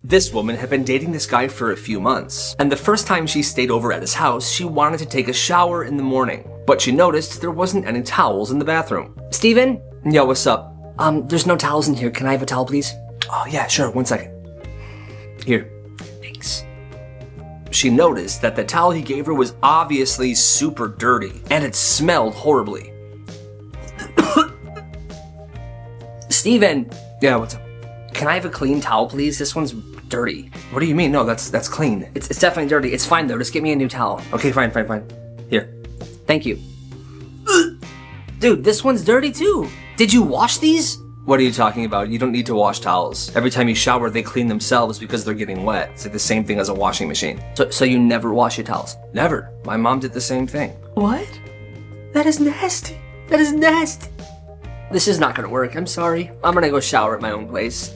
This woman had been dating this guy for a few months, and the first time she stayed over at his house, she wanted to take a shower in the morning, but she noticed there wasn't any towels in the bathroom. Steven? Yo, what's up? There's no towels in here. Can I have a towel, please? Oh, yeah, sure, 1 second. Here. Thanks. She noticed that the towel he gave her was obviously super dirty, and it smelled horribly. Steven! Yeah, what's up? Can I have a clean towel, please? This one's dirty. What do you mean? No, that's clean. It's definitely dirty. It's fine, though. Just get me a new towel. Okay, fine. Here. Thank you. Dude, this one's dirty, too. Did you wash these? What are you talking about? You don't need to wash towels. Every time you shower, they clean themselves because they're getting wet. It's like the same thing as a washing machine. So you never wash your towels? Never. My mom did the same thing. What? That is nasty. That is nasty. This is not gonna work. I'm sorry. I'm gonna go shower at my own place.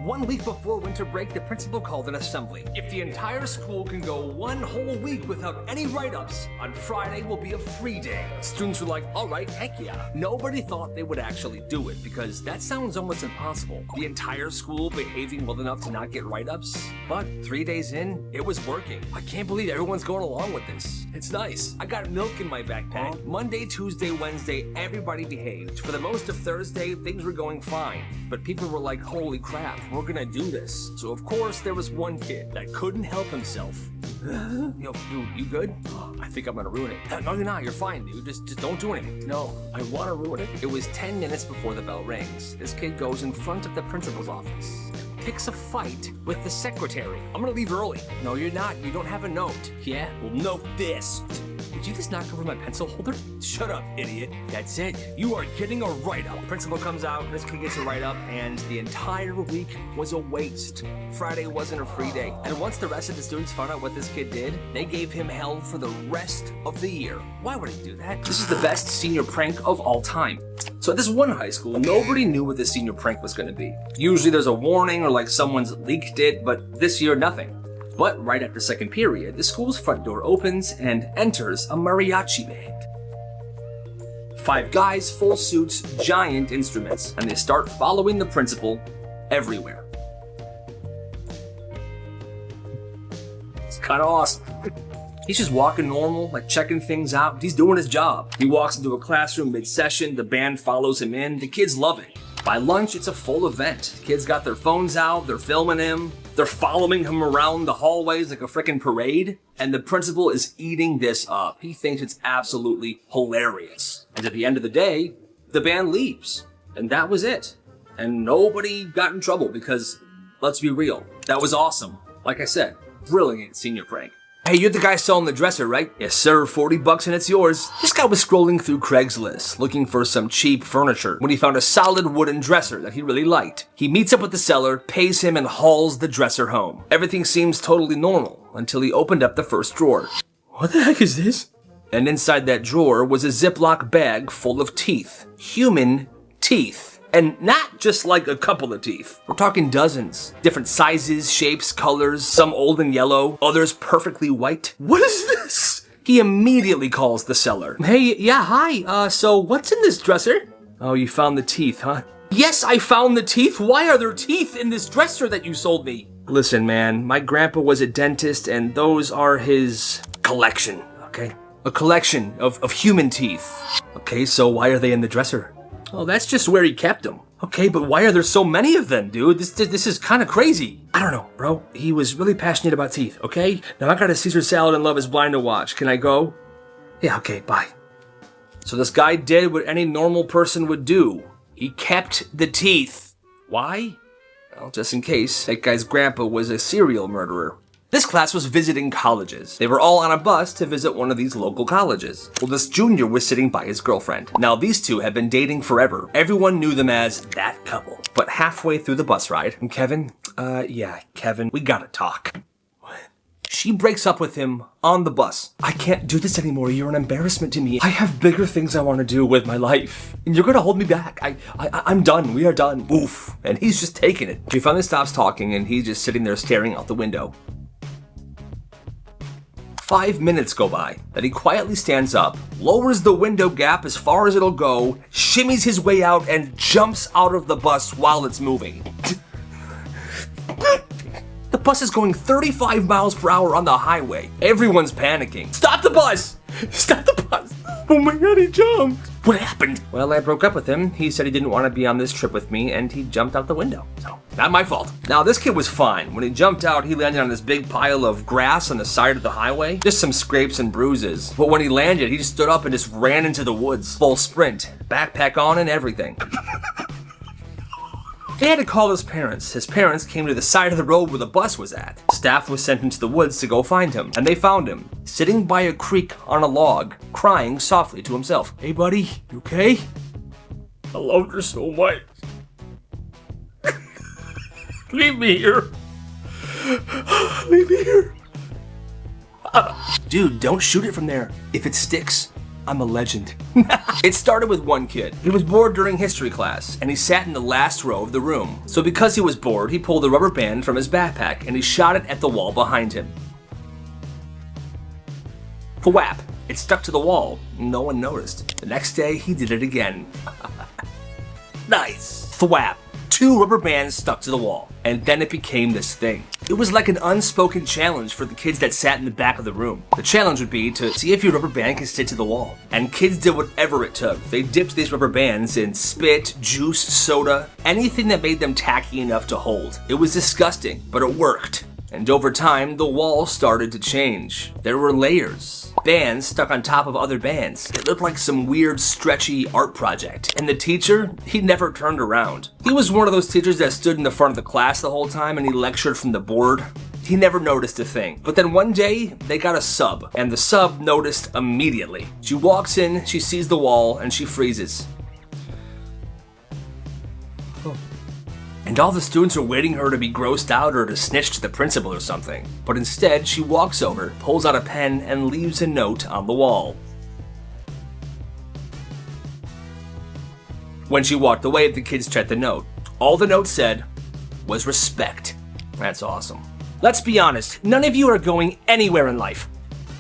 1 week before winter break, the principal called an assembly. If the entire school can go 1 whole week without any write-ups, on Friday will be a free day. Students were like, all right, heck yeah. Nobody thought they would actually do it because that sounds almost impossible. The entire school behaving well enough to not get write-ups. But 3 days in, it was working. I can't believe everyone's going along with this. It's nice. I got milk in my backpack. Monday, Tuesday, Wednesday, everybody behaved. For the most of Thursday, things were going fine. But people were like, holy crap, we're gonna do this. So of course there was one kid that couldn't help himself. Yo, dude, you good? I think I'm gonna ruin it. No, you're not. You're fine, dude. Just don't do anything. No, I wanna ruin it. It was 10 minutes before the bell rings. This kid goes in front of the principal's office. Picks a fight with the secretary. I'm gonna leave early. No, you're not. You don't have a note. Yeah? Well, note this. Did you just knock over my pencil holder? Shut up, idiot. That's it. You are getting a write-up. Principal comes out, this kid gets a write-up, and the entire week was a waste. Friday wasn't a free day. And once the rest of the students found out what this kid did, they gave him hell for the rest of the year. Why would he do that? This is the best senior prank of all time. So at this one high school, nobody knew what the senior prank was gonna be. Usually there's a warning or like someone's leaked it, but this year, nothing. But right after second period, the school's front door opens and enters a mariachi band. 5 guys, full suits, giant instruments, and they start following the principal everywhere. It's kind of awesome. He's just walking normal, like checking things out. He's doing his job. He walks into a classroom mid-session, the band follows him in, the kids love it. By lunch, it's a full event. Kids got their phones out, they're filming him, they're following him around the hallways like a freaking parade, and the principal is eating this up. He thinks it's absolutely hilarious. And at the end of the day, the band leaves. And that was it. And nobody got in trouble because, let's be real, that was awesome. Like I said, brilliant senior prank. Hey, you're the guy selling the dresser, right? Yes, sir, $40 and it's yours. This guy was scrolling through Craigslist, looking for some cheap furniture, when he found a solid wooden dresser that he really liked. He meets up with the seller, pays him, and hauls the dresser home. Everything seems totally normal, until he opened up the first drawer. What the heck is this? And inside that drawer was a Ziploc bag full of teeth. Human teeth. And not just like a couple of teeth. We're talking dozens. Different sizes, shapes, colors, some old and yellow, others perfectly white. What is this? He immediately calls the seller. Hey, yeah, hi, so what's in this dresser? Oh, you found the teeth, huh? Yes, I found the teeth. Why are there teeth in this dresser that you sold me? Listen, man, my grandpa was a dentist and those are his collection, okay? A collection of human teeth. Okay, so why are they in the dresser? Oh, that's just where he kept them. Okay, but why are there so many of them, dude? This is kind of crazy. I don't know, bro. He was really passionate about teeth, okay? Now I got a Caesar salad and Love is Blind to watch. Can I go? Yeah, okay, bye. So this guy did what any normal person would do. He kept the teeth. Why? Well, just in case, that guy's grandpa was a serial murderer. This class was visiting colleges. They were all on a bus to visit one of these local colleges. Well, this junior was sitting by his girlfriend. Now, these two had been dating forever. Everyone knew them as that couple. But halfway through the bus ride, and Kevin, we gotta talk. What? She breaks up with him on the bus. I can't do this anymore. You're an embarrassment to me. I have bigger things I want to do with my life. And you're gonna hold me back. I'm done. We are done. Oof. And he's just taking it. She finally stops talking and he's just sitting there staring out the window. 5 minutes go by. Then he quietly stands up, lowers the window gap as far as it'll go, shimmies his way out, and jumps out of the bus while it's moving. The bus is going 35 miles per hour on the highway. Everyone's panicking. Stop the bus! Stop the bus! Oh my god, he jumped! What happened? Well, I broke up with him. He said he didn't want to be on this trip with me, and he jumped out the window. So, not my fault. Now, this kid was fine. When he jumped out, he landed on this big pile of grass on the side of the highway. Just some scrapes and bruises. But when he landed, he just stood up and just ran into the woods. Full sprint. Backpack on and everything. They had to call his parents. His parents came to the side of the road where the bus was at. Staff was sent into the woods to go find him, and they found him, sitting by a creek on a log, crying softly to himself. Hey buddy, you okay? I loved her so much. Leave me here. Leave me here. Dude, don't shoot it from there. If it sticks, I'm a legend. It started with one kid. He was bored during history class, and he sat in the last row of the room. So because he was bored, he pulled a rubber band from his backpack, and he shot it at the wall behind him. Thwap! It stuck to the wall. No one noticed. The next day, he did it again. Nice! Thwap! 2 rubber bands stuck to the wall, and then it became this thing. It was like an unspoken challenge for the kids that sat in the back of the room. The challenge would be to see if your rubber band can stick to the wall. And kids did whatever it took. They dipped these rubber bands in spit, juice, soda, anything that made them tacky enough to hold. It was disgusting, but it worked. And over time, the wall started to change. There were layers. Bands stuck on top of other bands. It looked like some weird, stretchy art project. And the teacher, he never turned around. He was one of those teachers that stood in the front of the class the whole time and he lectured from the board. He never noticed a thing. But then one day, they got a sub, and the sub noticed immediately. She walks in, she sees the wall, and she freezes. And all the students are waiting her to be grossed out or to snitch to the principal or something. But instead, she walks over, pulls out a pen, and leaves a note on the wall. When she walked away, the kids checked the note. All the note said was respect. That's awesome. Let's be honest, none of you are going anywhere in life.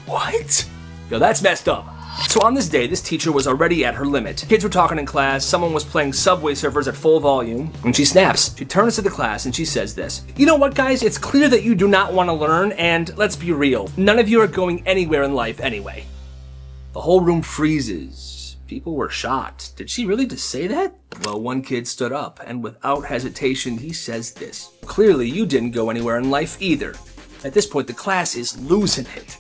What? Yo, that's messed up. So on this day, this teacher was already at her limit. Kids were talking in class, someone was playing Subway Surfers at full volume, and she snaps. She turns to the class and she says this. You know what, guys? It's clear that you do not want to learn, and let's be real. None of you are going anywhere in life anyway. The whole room freezes. People were shocked. Did she really just say that? Well, one kid stood up, and without hesitation, he says this. Clearly, you didn't go anywhere in life either. At this point, the class is losing it.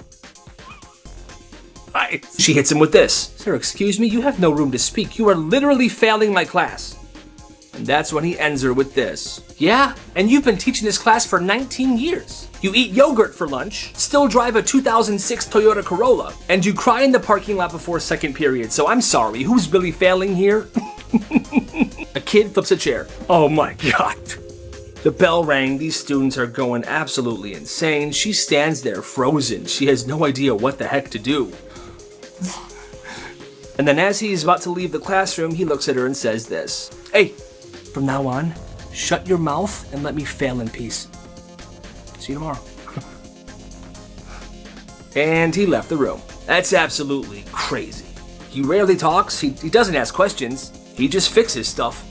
She hits him with this. Sir, excuse me, you have no room to speak. You are literally failing my class. And that's when he ends her with this. Yeah, and you've been teaching this class for 19 years. You eat yogurt for lunch, still drive a 2006 Toyota Corolla, and you cry in the parking lot before second period, so I'm sorry, who's really failing here? A kid flips a chair. Oh my god. The bell rang, these students are going absolutely insane. She stands there frozen. She has no idea what the heck to do. And then as he's about to leave the classroom, he looks at her and says this. Hey, from now on, shut your mouth and let me fail in peace. See you tomorrow. And he left the room. That's absolutely crazy. He rarely talks, he doesn't ask questions, he just fixes stuff.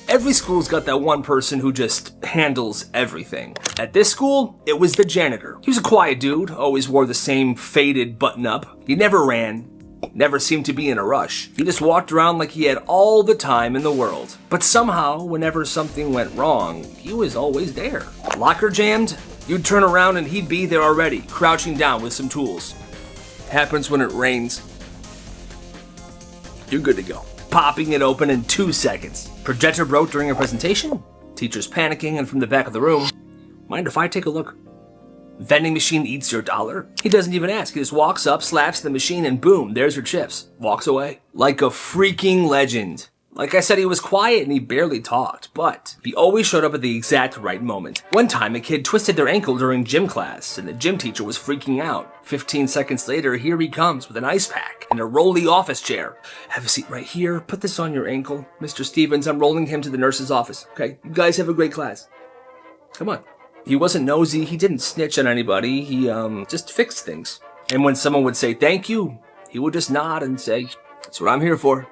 Every school's got that one person who just handles everything. At this school, it was the janitor. He was a quiet dude, always wore the same faded button-up. He never ran, never seemed to be in a rush. He just walked around like he had all the time in the world. But somehow, whenever something went wrong, he was always there. Locker jammed, you'd turn around and he'd be there already, crouching down with some tools. Happens when it rains. You're good to go. Popping it open in 2 seconds. Projector broke during a presentation. Teacher's panicking, and from the back of the room, mind if I take a look? Vending machine eats your dollar. He doesn't even ask. He just walks up, slaps the machine, and boom, there's your chips. Walks away. Like a freaking legend. Like I said, he was quiet and he barely talked, but he always showed up at the exact right moment. One time, a kid twisted their ankle during gym class, and the gym teacher was freaking out. 15 seconds later, here he comes with an ice pack and a rolly office chair. Have a seat right here. Put this on your ankle. Mr. Stevens, I'm rolling him to the nurse's office. Okay, you guys have a great class. Come on. He wasn't nosy. He didn't snitch on anybody. He, just fixed things. And when someone would say thank you, he would just nod and say, "That's what I'm here for."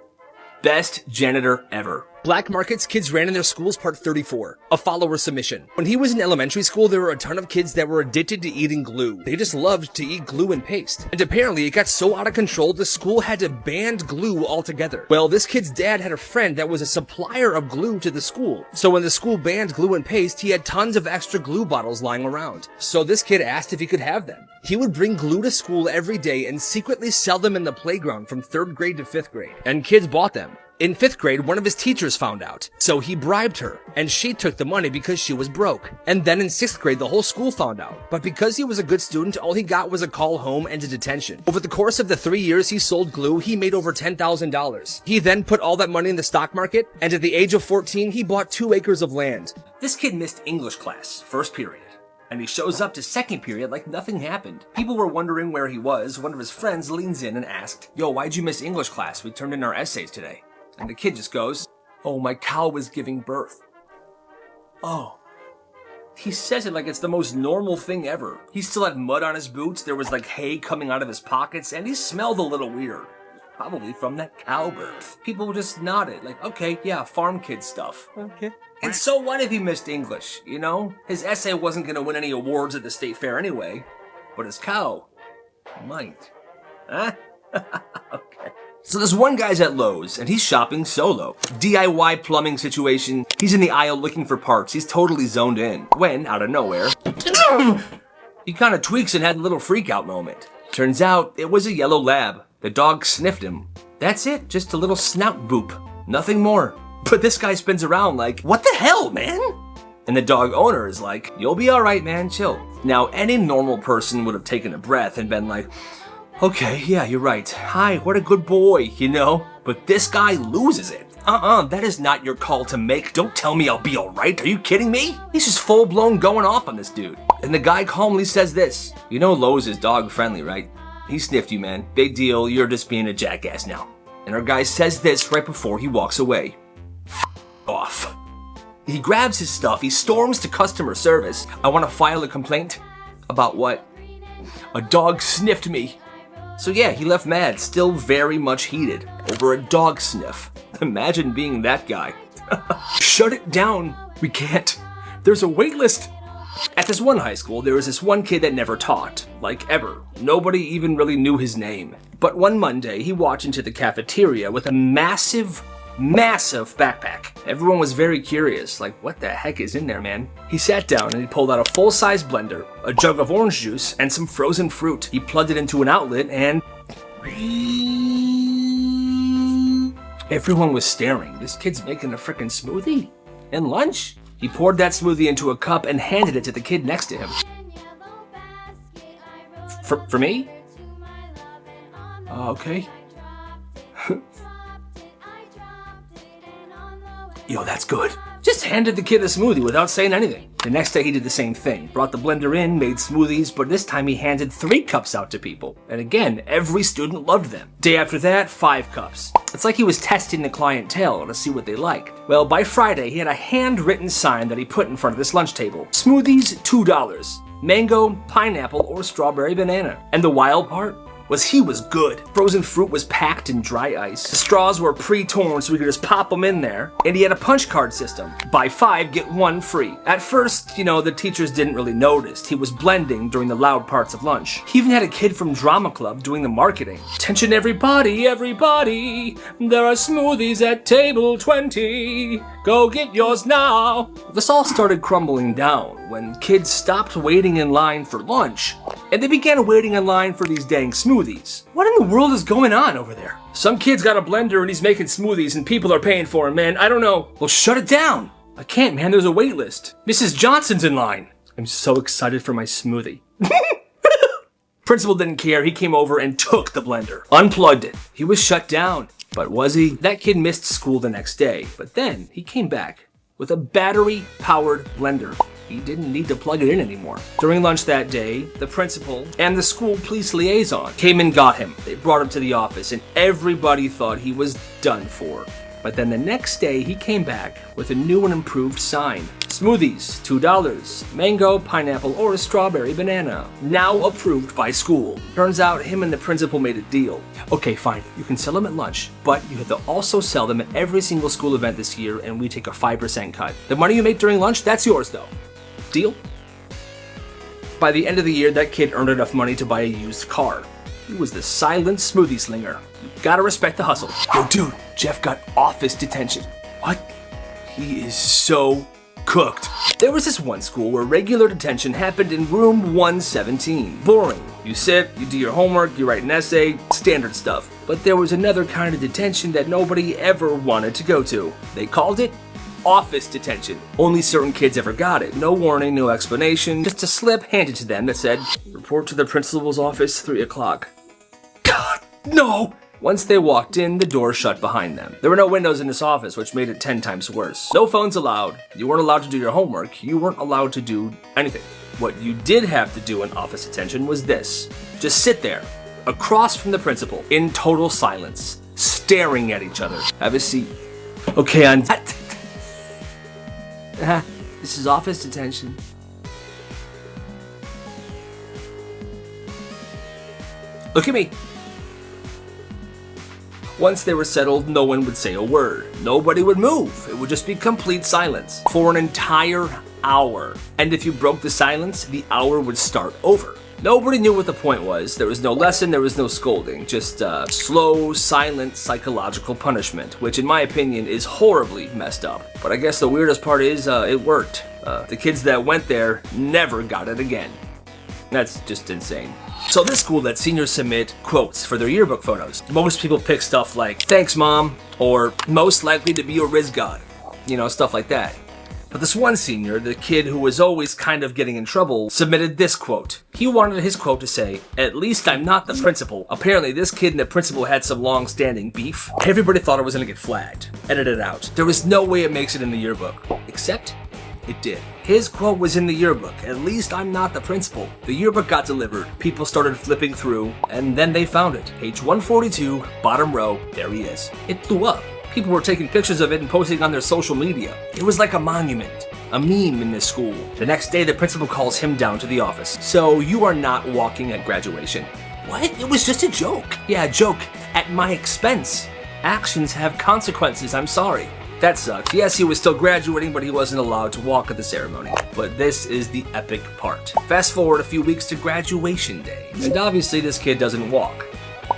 Best janitor ever. Black Markets Kids Ran in Their Schools Part 34, a follower submission. When he was in elementary school, there were a ton of kids that were addicted to eating glue. They just loved to eat glue and paste. And apparently it got so out of control, the school had to ban glue altogether. Well, this kid's dad had a friend that was a supplier of glue to the school. So when the school banned glue and paste, he had tons of extra glue bottles lying around. So this kid asked if he could have them. He would bring glue to school every day and secretly sell them in the playground from 3rd grade to 5th grade. And kids bought them. In 5th grade, one of his teachers found out, so he bribed her, and she took the money because she was broke. And then in 6th grade, the whole school found out. But because he was a good student, all he got was a call home and a detention. Over the course of the 3 years he sold glue, he made over $10,000. He then put all that money in the stock market, and at the age of 14, he bought 2 acres of land. This kid missed English class, first period. And he shows up to second period like nothing happened. People were wondering where he was. One of his friends leans in and asked, "Yo, why'd you miss English class? We turned in our essays today." And the kid just goes, "Oh, my cow was giving birth." Oh. He says it like it's the most normal thing ever. He still had mud on his boots, there was like hay coming out of his pockets, and he smelled a little weird. Probably from that cow birth. People just nodded, like, okay, yeah, farm kid stuff. Okay. And so what if he missed English, you know? His essay wasn't gonna win any awards at the state fair anyway, but his cow might. Huh? Okay. So there's one guy's at Lowe's, and he's shopping solo. DIY plumbing situation. He's in the aisle looking for parts. He's totally zoned in. When, out of nowhere, he kind of tweaks and had a little freak out moment. Turns out, it was a yellow lab. The dog sniffed him. That's it, just a little snout boop. Nothing more. But this guy spins around like, what the hell, man? And the dog owner is like, you'll be alright, man, chill. Now, any normal person would have taken a breath and been like, okay, yeah, you're right. Hi, what a good boy, you know? But this guy loses it. That is not your call to make. Don't tell me I'll be alright. Are you kidding me? He's just full-blown going off on this dude. And the guy calmly says this. You know Lowe's is dog-friendly, right? He sniffed you, man. Big deal. You're just being a jackass now. And our guy says this right before he walks away. Off. He grabs his stuff. He storms to customer service. I want to file a complaint. About what? A dog sniffed me. So yeah, he left mad, still very much heated, over a dog sniff. Imagine being that guy. Shut it down. We can't. There's a wait list. At this one high school, there was this one kid that never taught. Like, ever. Nobody even really knew his name. But one Monday, he walked into the cafeteria with a massive backpack. Everyone was very curious, like, what the heck is in there, man? He sat down and he pulled out a full-size blender, a jug of orange juice, and some frozen fruit. He plugged it into an outlet and... everyone was staring. This kid's making a frickin' smoothie? And lunch? He poured that smoothie into a cup and handed it to the kid next to him. For me? Okay. Yo, that's good. Just handed the kid a smoothie without saying anything. The next day he did the same thing. Brought the blender in, made smoothies, but this time he handed 3 cups out to people. And again, every student loved them. Day after that, 5 cups. It's like he was testing the clientele to see what they liked. Well, by Friday, he had a handwritten sign that he put in front of this lunch table. Smoothies, $2. Mango, pineapple, or strawberry banana. And the wild part? Was he was good. Frozen fruit was packed in dry ice. The straws were pre-torn so we could just pop them in there. And he had a punch card system. Buy 5, get 1 free. At first, you know, the teachers didn't really notice. He was blending during the loud parts of lunch. He even had a kid from drama club doing the marketing. Attention everybody, everybody. There are smoothies at table 20. Go get yours now. This all started crumbling down when kids stopped waiting in line for lunch and they began waiting in line for these dang smoothies. What in the world is going on over there? Some kid's got a blender and he's making smoothies and people are paying for him, man. I don't know. Well, shut it down. I can't, man. There's a wait list. Mrs. Johnson's in line. I'm so excited for my smoothie. Principal didn't care. He came over and took the blender, unplugged it. He was shut down. But was he? That kid missed school the next day, but then he came back with a battery-powered blender. He didn't need to plug it in anymore. During lunch that day, the principal and the school police liaison came and got him. They brought him to the office, and everybody thought he was done for. But then the next day, he came back with a new and improved sign. Smoothies, $2. Mango, pineapple, or strawberry banana. Now approved by school. Turns out him and the principal made a deal. Okay, fine, you can sell them at lunch, but you have to also sell them at every single school event this year, and we take a 5% cut. The money you make during lunch, that's yours though. Deal? By the end of the year, that kid earned enough money to buy a used car. He was the silent smoothie slinger. You gotta respect the hustle. Yo, dude, Jeff got office detention. What? He is so cooked. There was this one school where regular detention happened in room 117. Boring. You sit, you do your homework, you write an essay, standard stuff. But there was another kind of detention that nobody ever wanted to go to. They called it office detention. Only certain kids ever got it. No warning, no explanation, just a slip handed to them that said, report to the principal's office, 3 o'clock. God, no! Once they walked in, the door shut behind them. There were no windows in this office, which made it 10 times worse. No phones allowed. You weren't allowed to do your homework. You weren't allowed to do anything. What you did have to do in office detention was this. Just sit there, across from the principal, in total silence, staring at each other. Have a seat. Okay, on that. This is office detention. Look at me. Once they were settled, no one would say a word. Nobody would move. It would just be complete silence for an entire hour. And if you broke the silence, the hour would start over. Nobody knew what the point was. There was no lesson, there was no scolding. Just slow, silent, psychological punishment, which in my opinion is horribly messed up. But I guess the weirdest part is it worked. The kids that went there never got it again. That's just insane. So this school lets seniors submit quotes for their yearbook photos. Most people pick stuff like, thanks mom, or most likely to be a Riz God. You know, stuff like that. But this one senior, the kid who was always kind of getting in trouble, submitted this quote. He wanted his quote to say, at least I'm not the principal. Apparently this kid and the principal had some long-standing beef. Everybody thought it was gonna get flagged. Edited out. There was no way it makes it in the yearbook. Except it did. His quote was in the yearbook, at least I'm not the principal. The yearbook got delivered, people started flipping through, and then they found it. Page 142, bottom row, there he is. It blew up. People were taking pictures of it and posting on their social media. It was like a monument, a meme in this school. The next day, the principal calls him down to the office. So you are not walking at graduation. What? It was just a joke. Yeah, a joke. At my expense. Actions have consequences, I'm sorry. That sucks. Yes, he was still graduating, but he wasn't allowed to walk at the ceremony. But this is the epic part. Fast forward a few weeks to graduation day. And obviously this kid doesn't walk.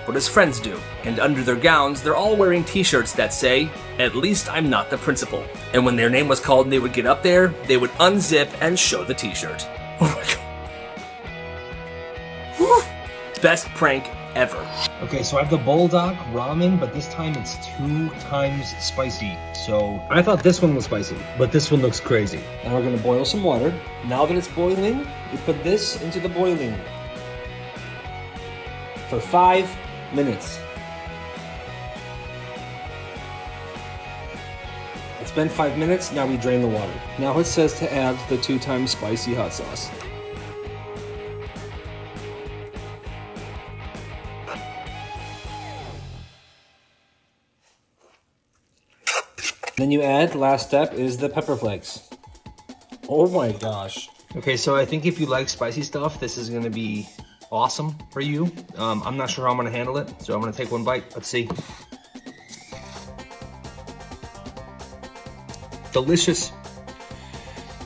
But his friends do. And under their gowns, they're all wearing t-shirts that say, at least I'm not the principal. And when their name was called and they would get up there, they would unzip and show the t-shirt. Oh my god. Woo. Best prank ever. Okay, so I have the bulldog ramen, but this time it's 2 times spicy. So I thought this one was spicy, but this one looks crazy. Now we're gonna boil some water. Now that it's boiling, we put this into the boiling for 5 minutes. It's been 5 minutes, now we drain the water. Now it says to add the 2 times spicy hot sauce. Then you add, last step is the pepper flakes. Oh my gosh. Okay, so I think if you like spicy stuff, this is gonna be awesome for you. I'm not sure how I'm gonna handle it, so I'm gonna take one bite. Let's see. Delicious,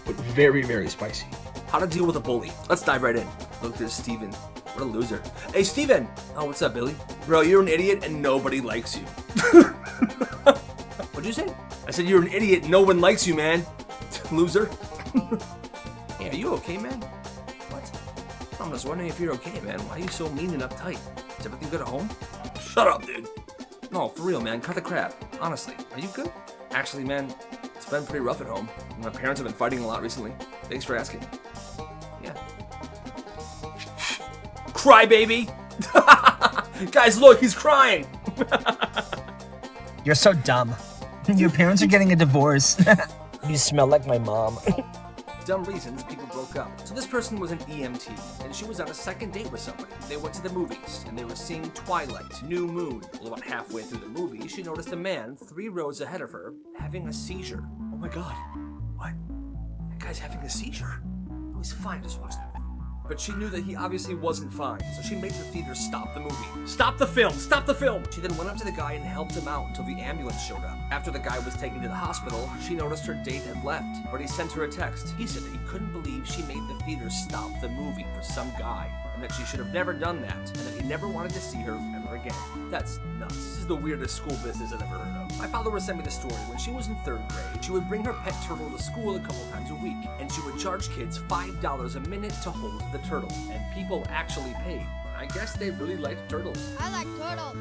but very, very spicy. How to deal with a bully. Let's dive right in. Look, there's Steven. What a loser. Hey, Steven! Oh, what's up, Billy? Bro, you're an idiot and nobody likes you. What'd you say? I said you're an idiot, no one likes you, man. Loser. Hey, are you okay, man? What? I'm just wondering if you're okay, man. Why are you so mean and uptight? Is everything good at home? Shut up, dude. No, for real, man. Cut the crap. Honestly, are you good? Actually, man, it's been pretty rough at home. My parents have been fighting a lot recently. Thanks for asking. Yeah. Cry, baby! Guys, look, he's crying! You're so dumb. Your parents are getting a divorce. You smell like my mom. Dumb reasons people broke up. So this person was an EMT, and she was on a second date with somebody. They went to the movies, and they were seeing Twilight, New Moon. Well, about halfway through the movie, she noticed a man 3 rows ahead of her having a seizure. Oh my god. What? guy's having a seizure. Oh, he's fine, just watch that. But she knew that he obviously wasn't fine, so she made the theater stop the movie. Stop the film! Stop the film! She then went up to the guy and helped him out until the ambulance showed up. After the guy was taken to the hospital, she noticed her date had left, but he sent her a text. He said that he couldn't believe she made the theater stop the movie for some guy, and that she should have never done that, and that he never wanted to see her ever again. That's nuts. This is the weirdest school business I've ever heard of. My father sent me the story. When she was in 3rd grade, she would bring her pet turtle to school a couple times a week, and she would charge kids $5 a minute to hold the turtle, and people actually paid. I guess they really liked turtles. I like turtles.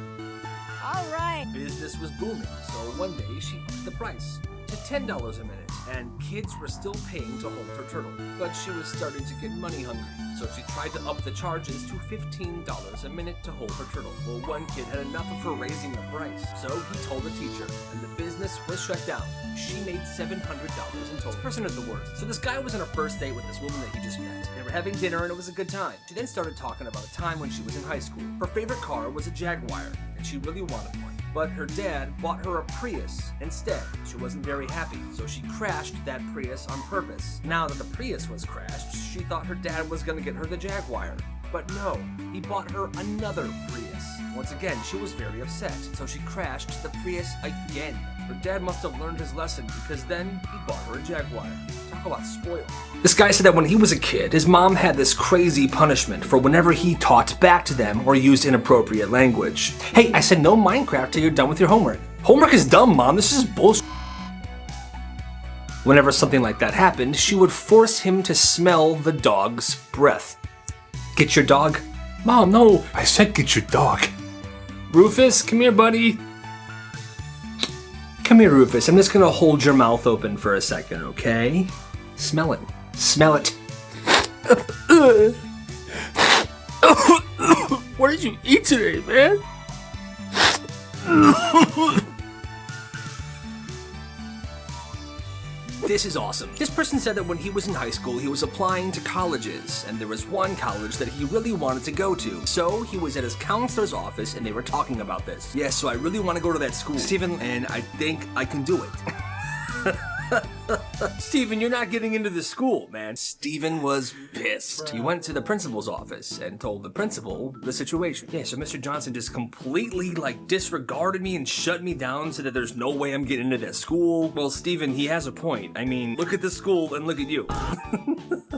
All right. Business was booming, so one day she upped the price to $10 a minute, and kids were still paying to hold her turtle. But she was starting to get money hungry, so she tried to up the charges to $15 a minute to hold her turtle. Well, one kid had enough of her raising the price, so he told the teacher, and the business was shut down. She made $700 in total. This person is the worst. So this guy was on her first date with this woman that he just met. They were having dinner and it was a good time. She then started talking about a time when she was in high school. Her favorite car was a Jaguar, and she really wanted one. But her dad bought her a Prius instead. She wasn't very happy, so she crashed that Prius on purpose. Now that the Prius was crashed, she thought her dad was gonna get her the Jaguar. But no, he bought her another Prius. Once again, she was very upset, so she crashed the Prius again. Her dad must have learned his lesson, because then he bought her a Jaguar. Talk about spoiled. This guy said that when he was a kid, his mom had this crazy punishment for whenever he talked back to them or used inappropriate language. Hey, I said no Minecraft till you're done with your homework. Homework is dumb, Mom. This is bullshit. Whenever something like that happened, she would force him to smell the dog's breath. Get your dog? Mom, no. I said get your dog. Rufus, come here, buddy. Come here, Rufus. I'm just gonna hold your mouth open for a second, okay? Smell it. Smell it. What did you eat today, man? This is awesome. This person said that when he was in high school, he was applying to colleges, and there was one college that he really wanted to go to. So he was at his counselor's office, and they were talking about this. Yeah, so I really want to go to that school, Steven, and I think I can do it. Steven, you're not getting into the school, man. Steven was pissed. He went to the principal's office and told the principal the situation. Yeah, so Mr. Johnson just completely, disregarded me and shut me down, said that there's no way I'm getting into that school. Well, Steven, he has a point. I mean, look at the school and look at you.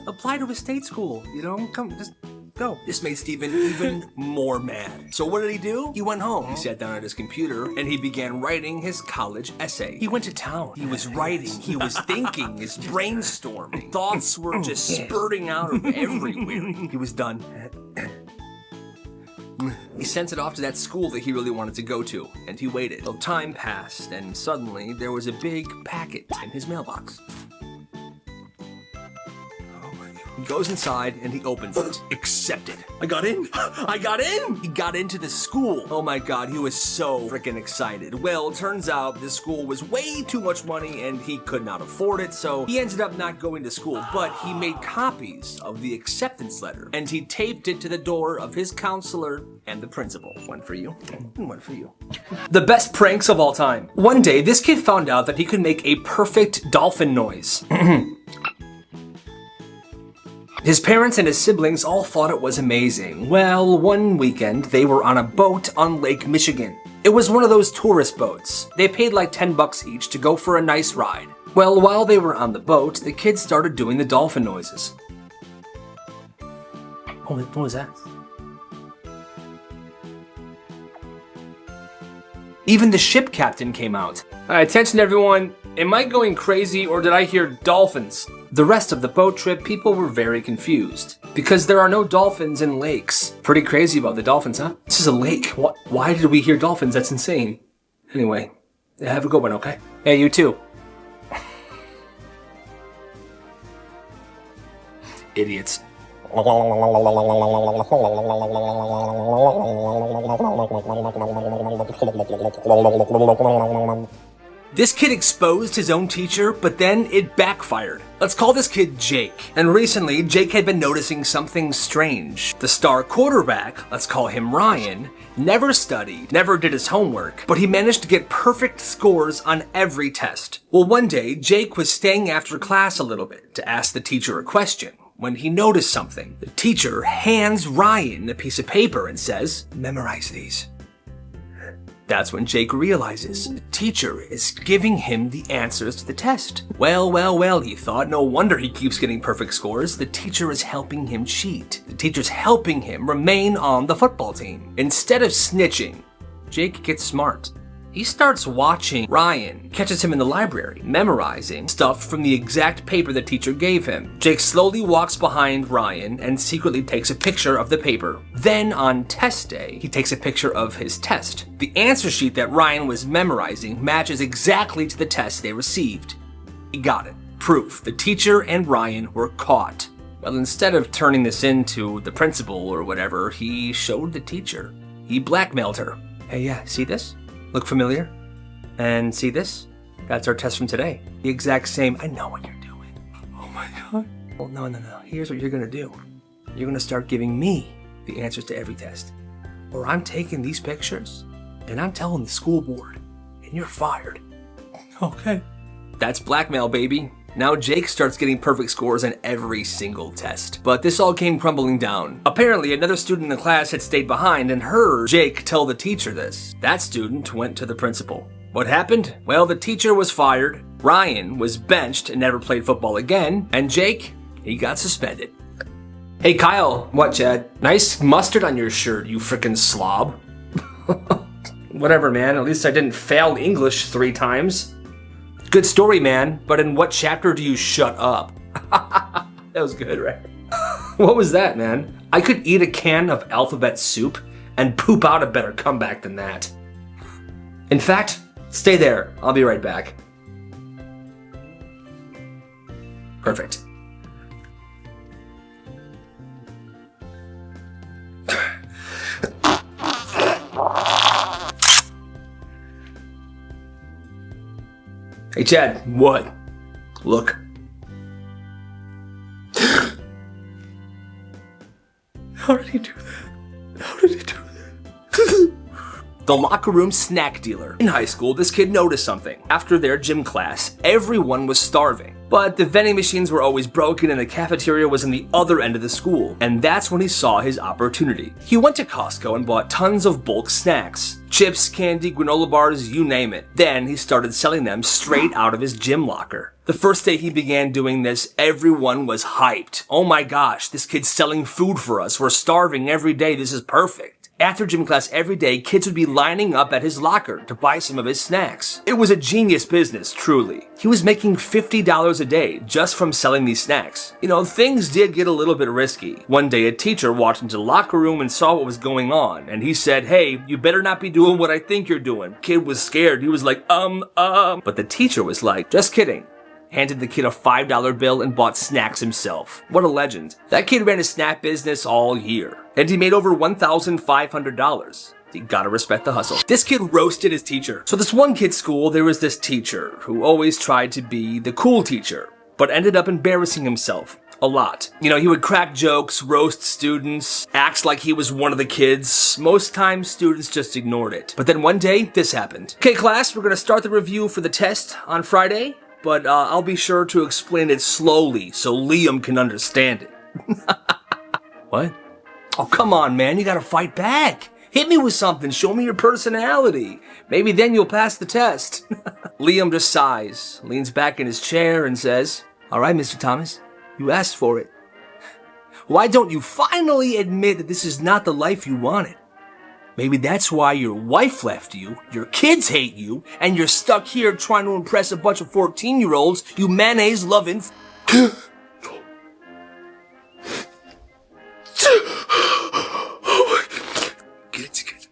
Apply to a state school, come, just go. This made Steven even more mad. So what did he do? He went home. He sat down at his computer and he began writing his college essay. He went to town. He was writing. He was thinking. His brainstorming. Thoughts were just spurting out of everywhere. He was done. He sent it off to that school that he really wanted to go to, and he waited. Well, time passed, and suddenly there was a big packet in his mailbox. He goes inside and he opens it. Accepted. I got in. I got in. He got into the school. Oh my God, he was so freaking excited. Well, turns out this school was way too much money and he could not afford it, so he ended up not going to school, but he made copies of the acceptance letter and he taped it to the door of his counselor and the principal. One for you, one for you. The best pranks of all time. One day, this kid found out that he could make a perfect dolphin noise. His parents and his siblings all thought it was amazing. Well, one weekend, they were on a boat on Lake Michigan. It was one of those tourist boats. They paid like $10 each to go for a nice ride. Well, while they were on the boat, the kids started doing the dolphin noises. What was that? Even the ship captain came out. Attention everyone, am I going crazy or did I hear dolphins? The rest of the boat trip, people were very confused because there are no dolphins in lakes. Pretty crazy about the dolphins, huh? This is a lake. Why did we hear dolphins? That's insane. Anyway, have a good one, okay? Hey, you too. Idiots. This kid exposed his own teacher, but then it backfired. Let's call this kid Jake. And recently, Jake had been noticing something strange. The star quarterback, let's call him Ryan, never studied, never did his homework, but he managed to get perfect scores on every test. Well, one day, Jake was staying after class a little bit to ask the teacher a question when he noticed something. The teacher hands Ryan a piece of paper and says, "Memorize these." That's when Jake realizes the teacher is giving him the answers to the test. Well, he thought. No wonder he keeps getting perfect scores. The teacher is helping him cheat. The teacher's helping him remain on the football team. Instead of snitching, Jake gets smart. He starts watching Ryan, catches him in the library, memorizing stuff from the exact paper the teacher gave him. Jake slowly walks behind Ryan and secretly takes a picture of the paper. Then on test day, he takes a picture of his test. The answer sheet that Ryan was memorizing matches exactly to the test they received. He got it. Proof. The teacher and Ryan were caught. Well, instead of turning this into the principal or whatever, he showed the teacher. He blackmailed her. Hey, yeah, see this? Look familiar? And see this? That's our test from today. The exact same. I know what you're doing. Oh my god. Well, no. Here's what you're gonna do. You're gonna start giving me the answers to every test. Or I'm taking these pictures and I'm telling the school board and you're fired. Okay. That's blackmail, baby. Now Jake starts getting perfect scores on every single test. But this all came crumbling down. Apparently, another student in the class had stayed behind and heard Jake tell the teacher this. That student went to the principal. What happened? Well, the teacher was fired, Ryan was benched and never played football again, and Jake, he got suspended. Hey Kyle. What, Chad? Nice mustard on your shirt, you frickin' slob. Whatever, man. At least I didn't fail English 3 times. Good story, man, but in what chapter do you shut up? That was good, right? What was that, man? I could eat a can of alphabet soup and poop out a better comeback than that. In fact, stay there. I'll be right back. Perfect. Hey, Chad. What? Look. How did he do that? How did he do that? The locker room snack dealer. In high school, this kid noticed something. After their gym class, everyone was starving. But the vending machines were always broken and the cafeteria was in the other end of the school. And that's when he saw his opportunity. He went to Costco and bought tons of bulk snacks. Chips, candy, granola bars, you name it. Then he started selling them straight out of his gym locker. The first day he began doing this, everyone was hyped. Oh my gosh, this kid's selling food for us. We're starving every day. This is perfect. After gym class every day, kids would be lining up at his locker to buy some of his snacks. It was a genius business, truly. He was making $50 a day just from selling these snacks. You know, things did get a little bit risky. One day, a teacher walked into the locker room and saw what was going on, and he said, "Hey, you better not be doing what I think you're doing." Kid was scared. He was like, But the teacher was like, "Just kidding." Handed the kid a $5 bill and bought snacks himself. What a legend. That kid ran a snack business all year. And he made over $1,500. You gotta respect the hustle. This kid roasted his teacher. So this one kid's school, there was this teacher who always tried to be the cool teacher, but ended up embarrassing himself a lot. You know, he would crack jokes, roast students, act like he was one of the kids. Most times, students just ignored it. But then one day, this happened. Okay, class, we're gonna start the review for the test on Friday. But I'll be sure to explain it slowly so Liam can understand it. What? Oh, come on, man. You gotta fight back. Hit me with something. Show me your personality. Maybe then you'll pass the test. Liam just sighs, leans back in his chair and says, "All right, Mr. Thomas, you asked for it. Why don't you finally admit that this is not the life you wanted? Maybe that's why your wife left you, your kids hate you, and you're stuck here trying to impress a bunch of 14-year-olds, you mayonnaise-loving Get it together.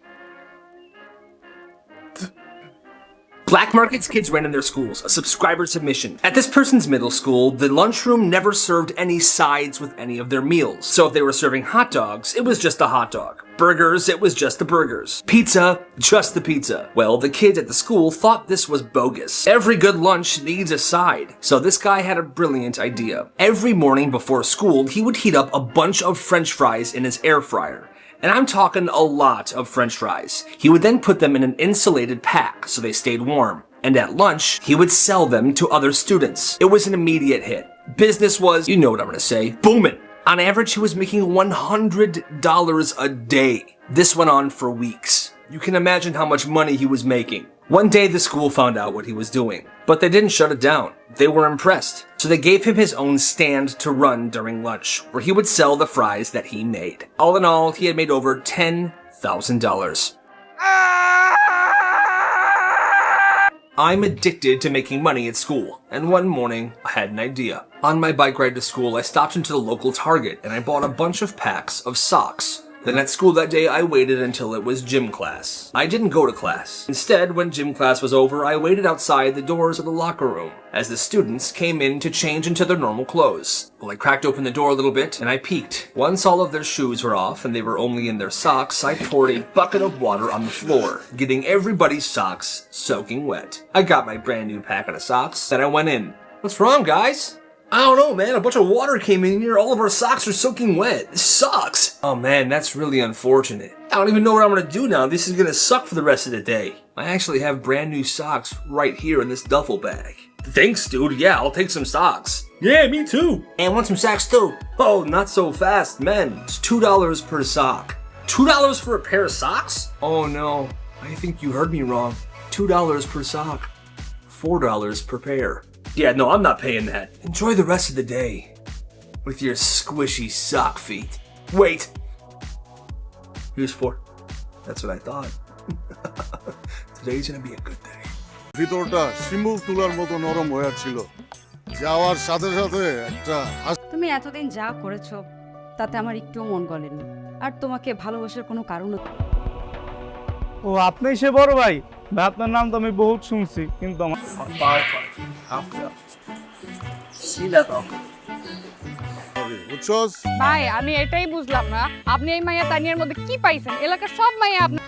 Black markets kids ran in their schools, a subscriber submission. At this person's middle school, the lunchroom never served any sides with any of their meals. So if they were serving hot dogs, it was just a hot dog. Burgers, it was just the burgers. Pizza, just the pizza. Well, the kids at the school thought this was bogus. Every good lunch needs a side. So this guy had a brilliant idea. Every morning before school, he would heat up a bunch of French fries in his air fryer. And I'm talking a lot of French fries. He would then put them in an insulated pack so they stayed warm. And at lunch, he would sell them to other students. It was an immediate hit. Business was, you know what I'm gonna say, booming. On average, he was making $100 a day. This went on for weeks. You can imagine how much money he was making. One day, the school found out what he was doing, but they didn't shut it down. They were impressed. So they gave him his own stand to run during lunch, where he would sell the fries that he made. All in all, he had made over $10,000. I'm addicted to making money at school, and one morning, I had an idea. On my bike ride to school, I stopped into the local Target and I bought a bunch of packs of socks. Then at school that day, I waited until it was gym class. I didn't go to class. Instead, when gym class was over, I waited outside the doors of the locker room as the students came in to change into their normal clothes. Well, I cracked open the door a little bit and I peeked. Once all of their shoes were off and they were only in their socks, I poured a bucket of water on the floor, getting everybody's socks soaking wet. I got my brand new packet of socks, then I went in. What's wrong, guys? I don't know, man. A bunch of water came in here. All of our socks are soaking wet. This sucks. Oh, man, that's really unfortunate. I don't even know what I'm going to do now. This is going to suck for the rest of the day. I actually have brand new socks right here in this duffel bag. Thanks, dude. Yeah, I'll take some socks. Yeah, me too. And want some socks too. Oh, not so fast, men. It's $2 per sock. $2 for a pair of socks? Oh, no. I think you heard me wrong. $2 per sock. $4 per pair. Yeah, no, I'm not paying that. Enjoy the rest of the day with your squishy sock feet. Wait. Here's 4. That's what I thought. Today's gonna be a good day. ভিতরটা শিমুল তুলার মতো নরম হয়ে ছিল যাওয়ার সাথে সাথে একটা তুমি এতদিন যা করেছো তাতে আমার একটুও মন গলেনি আর তোমাকে ভালোবাসার কোনো কারণও ও আপনি সে বড় ভাই আপনার নাম তো আমি বহুত শুনছি কিন্তু আমার বুঝছস ভাই আমি এটাই বুঝলাম না আপনি এই মাইয়া তানিয়ার মধ্যে কি পাইছেন এলাকার সব মাইয়া আপনি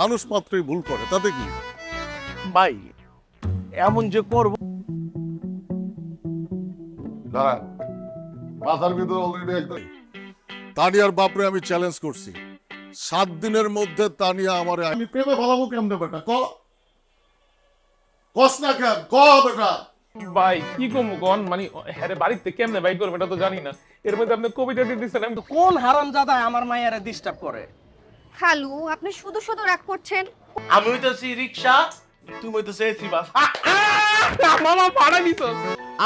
মানুষ মাত্রই ভুল করে তাতে কি ভাই এমন যে করব দাঁড়া মাথার ভিতর অলরেডি একদম তানিয়ার বাপরে আমি চ্যালেঞ্জ করছি 7 দিনের মধ্যে তানিয়া আমারে আমি প্রেমে ভালাবো কেমনে বেটা কস না কেন বেটা ভাই কি কমু কোন মানে হ্যাঁ বাড়িতে কেমনে বাইক করবে এটা তো জানি না এর মধ্যে আপনি কবিতা দিয়ে দিচ্ছেন আমি তো কোন হারামজাদা আমার মায়েরা ডিস্টার্ব করে খালু আপনি শুধু শুধু রাগ করছেন আমি হইতাছি রিকশা তুমি হইতাছে এসি বাস মামা ভাড়া নিছ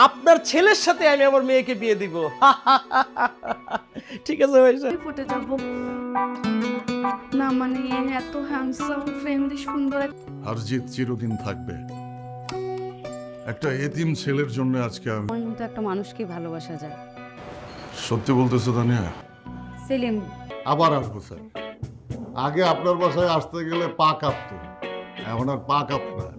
আপনার ছেলের সাথে আমি আমার মেয়েকে বিয়ে দিব ঠিক আছে ভাই ফুটে যাব না মানে এত হ্যান্ডসাম ফ্রেন্ডলি সুন্দর আর জিত চিরদিন থাকবে একটা এতিম ছেলের জন্য আজকে আমি আমার মতো একটা মানুষকে ভালোবাসা যায় সত্যি বলতেছো তানিয়া সেলিম আবার আসবো স্যার আগে আপনার বাসায় আসতে গেলে পা কাঁপতো এখন আর পা কাঁপে না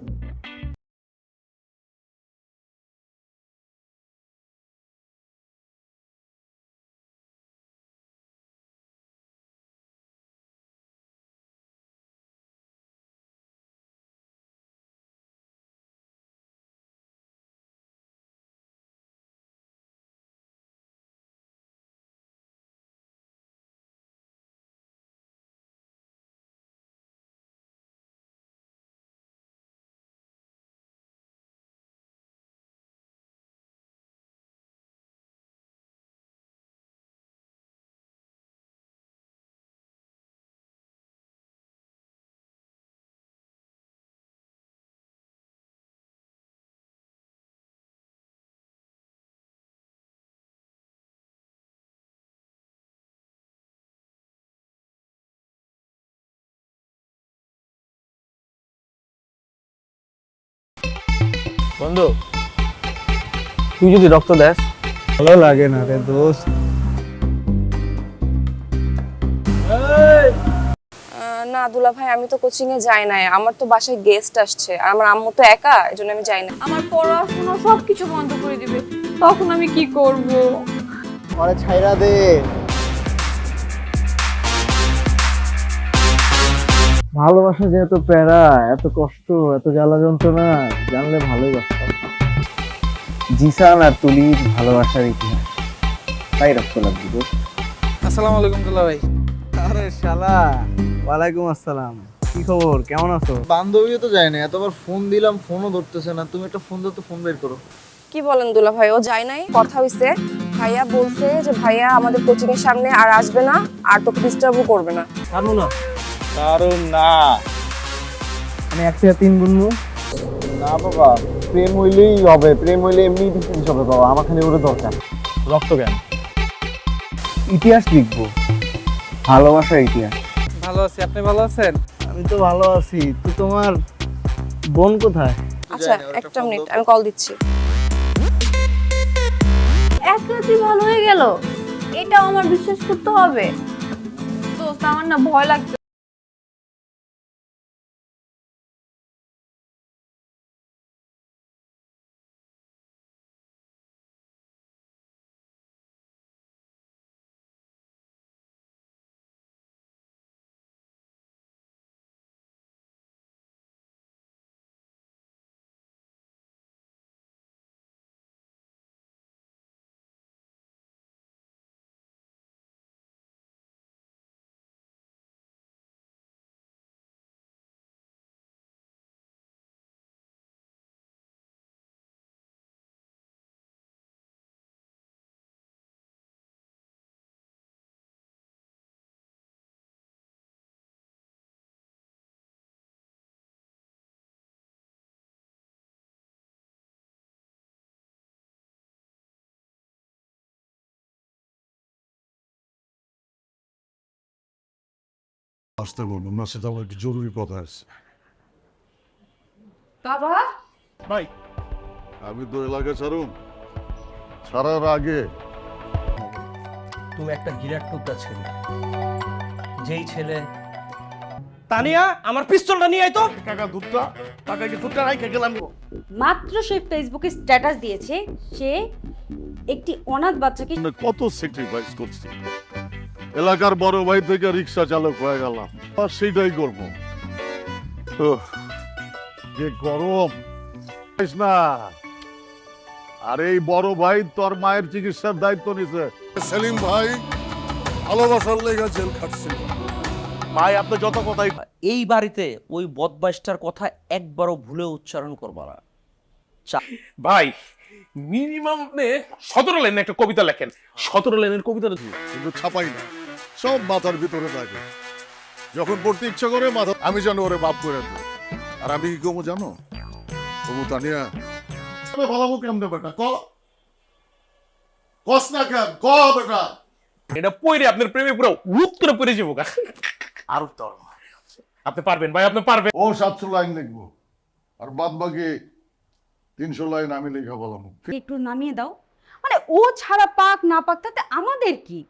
বন্ধু তুই যদি রক্ত দেস ভালো লাগে না রে দোস্ত না দুলা ভাই আমি তো কোচিং এ যাই না আমার তো বাসায় গেস্ট আসছে আর আমার আম্মু তো একা এজন্য আমি যাই না আমার পড়াশোনা সবকিছু বন্ধ করে দিবে তখন আমি কি করব আরে ছাইরা দে ভালোবাসা যে এত প্যারা, এত কষ্ট, এত জ্বালা যন্ত্রণা, জানলে ভালোই বাসতাম। জিসান আর তুলির ভালোবাসার ইতিহাস, তাই রক্ত লাগবে দোস্ত। আসসালামু আলাইকুম দুলা ভাই। আরে শালা, ওয়ালাইকুম আসসালাম। কি খবর, কেমন আছো? বান্ধবীও তো যায় না, এতবার ফোন দিলাম ফোনও ধরতেছে না। তুমি একটা ফোন ধরতে, ফোন বের করো। কি বলেন দুলা ভাই, ও যায় নাই? কথা হইছে, ভাইয়া বলছে যে ভাইয়া আমাদের কোচিং এর সামনে আর আসবে না, আর তোকে ডিস্টার্বও করবে না। কারণ না আমি 1 থেকে 3 গুনবো। না বাবা, প্রেম হইলেই হবে, প্রেম হইলে এমনিই ডিস্টেন্স হবে বাবা, আমার খালি ওরে দরকার। রক্ত জ্ঞান। ইতিহাস লিখবো, ভালোবাসার ইতিহাস। ভালো আছি, আপনি ভালো আছেন? আমি তো ভালো আছি, তো তোমার বোন কোথায়? আচ্ছা একটা মিনিট, আমি কল দিচ্ছি। এক রাতে ভালো হয়ে গেল, এটাও আমার বিশ্বাস করতে হবে। দোস্ত আমার না ভয় লাগছে। আসতে বলুন না, সেটা আমার একটু জরুরি কথা আছে। বাবা, ভাই আমি তো এলাকা ছাড়ার আগে তুমি একটা গিরাট টুকরা ছেলে, যেই ছেলে। তানিয়া, আমার পিস্তলটা নিয়ে আয় তো। কাকা দুধটা, কাকা কি দুধটা রাইখে গেলাম। মাত্র সে ফেসবুকে স্ট্যাটাস দিয়েছে সে একটি অনাথ বাচ্চাকে। কত স্যাক্রিফাইস করছি, এলাকার বড় ভাই থেকে রিক্সা চালক হয়ে গেলাম, আর সেইটাই করবো। যে গরম না, আর এই বড় ভাই তোর মায়ের চিকিৎসার দায়িত্ব নিছে। সেলিম ভাই ভালোবাসার লেগে জেল খাটছিল। ভাই আপনি যত কথাই, এই বাড়িতে ওই বদমাইশটার কথা একবারও ভুলে উচ্চারণ করবা না। ভাই মিনিমাম আপনি 17 লাইনের একটা কবিতা লেখেন। 17 লাইনের কবিতাটা কিন্তু ছাপাই না, সব মাথার ভিতরে থাকে। যখন পড়তে ইচ্ছা করে মাথা, আমি জানো ওরে বাপ করে দেব। আর আমি কি কমু জানো, কমু তানিয়া ভালো কেমনে বেটা, কস না কেন, বেটা এটা পড়ে আপনার প্রেমে পুরো রুট করে পড়ে যাবো। আর তো আপনি পারবেন ভাই, আপনি পারবেন। ও 700 লাইন লিখবো, আর বাদ বাকি 300 লাইন আমি লেখা বললাম। একটু নামিয়ে দাও, মানে ও ছাড়া পাক না পাক তাতে আমাদের কি?